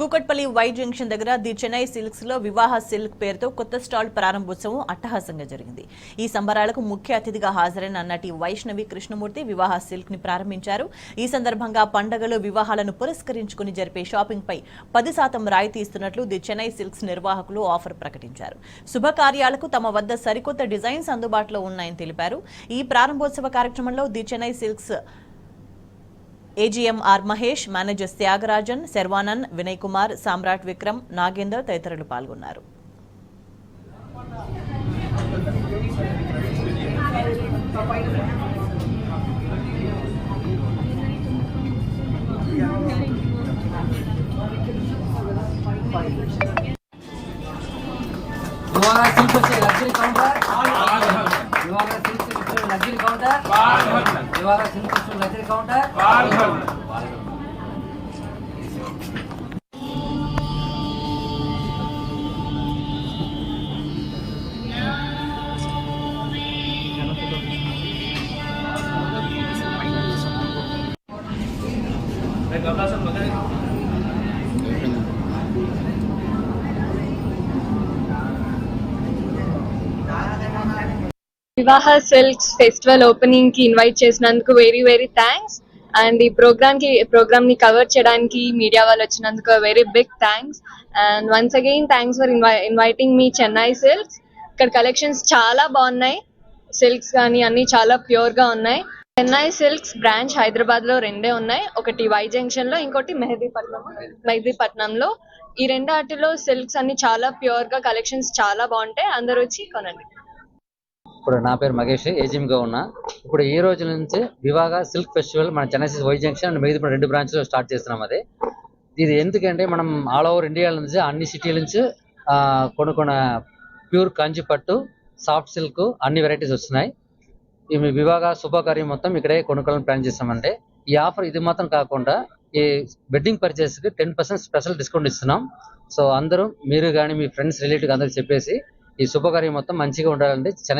Kukatpally Y junction దగ్గర the Chennai silks లో వివాహ సిల్క్ పేరుతో కొత్త స్టాల్ ప్రారంభోత్సవం అట్టహాసంగా జరిగింది. ఈ సంబరాలకు ముఖ్య అతిథిగా హాజరైన నటి వైష్ణవి కృష్ణమూర్తి వివాహ సిల్క్ ని ప్రారంభించారు. ఈ సందర్భంగా పండగలు వివాహాలను పురస్కరించుకుని జరిపే షాపింగ్ పై 10% రాయితీ ఇస్తున్నట్లు ది చెన్నై సిల్క్స్ నిర్వాహకులు ఆఫర్ ప్రకటించారు. శుభకార్యాలకు తమ వద్ద సరికొత్త డిజైన్స్ అందుబాటులో ఉన్నాయని తెలిపారు. ఈ ప్రారంభోత్సవ కార్యక్రమంలో the Chennai silks AGM R Mahesh, manager Thyagarajan, Sharwanand, Vinay Kumar, Samrat Vikram, Nagender తదితరులు పాల్గొన్నారు. లగ్జరీ కౌంటర్ ఇవాళ సింపుల్ లగ్జరీ కౌంటర్ వివాహ సిల్క్స్ ఫెస్టివల్ ఓపెనింగ్ కి ఇన్వైట్ చేసినందుకు వెరీ థ్యాంక్స్. అండ్ ఈ ప్రోగ్రామ్ ని కవర్ చేయడానికి మీడియా వాళ్ళు వచ్చినందుకు very big thanks. And once again thanks for inviting me Chennai silks. ఇక్కడ కలెక్షన్స్ చాలా బాగున్నాయి. సిల్క్స్ కానీ అన్ని చాలా ప్యూర్ గా ఉన్నాయి. చెన్నై సిల్క్స్ బ్రాంచ్ హైదరాబాద్ లో రెండే ఉన్నాయి. ఒకటి వై జంక్షన్ లో, ఇంకోటి మెహదీపట్నంలో. ఈ రెండు వాటిలో సిల్క్స్ అన్ని చాలా ప్యూర్ గా కలెక్షన్స్ చాలా బాగుంటాయి. అందరూ వచ్చి కొనండి. ఇప్పుడు నా పేరు మహేష్, ఏజీఎంగా ఉన్నా. ఇప్పుడు ఈ రోజు నుంచి వివాహ సిల్క్ ఫెస్టివల్ మన Chennai Y junction and Mehdipatnam 2 బ్రాంచ్లో స్టార్ట్ చేస్తున్నాం. ఇది ఎందుకంటే మనం ఆల్ ఓవర్ ఇండియా నుంచి అన్ని సిటీల నుంచి కొనుక్కున్న ప్యూర్ కంచి పట్టు, సాఫ్ట్ సిల్క్ అన్ని వెరైటీస్ వస్తున్నాయి. ఈ వివాహ శుభకార్యం మొత్తం ఇక్కడే కొనుక్కోవాలని ప్లాన్ చేస్తామంటే ఈ ఆఫర్ ఇది మాత్రం కాకుండా ఈ వెడ్డింగ్ పర్చేస్కి 10% స్పెషల్ డిస్కౌంట్ ఇస్తున్నాం. సో అందరూ మీరు కానీ మీ ఫ్రెండ్స్ రిలేటివ్ అందరికి చెప్పేసి ఈ శుభకార్యం మొత్తం మంచిగా ఉండాలంటే చెన్నై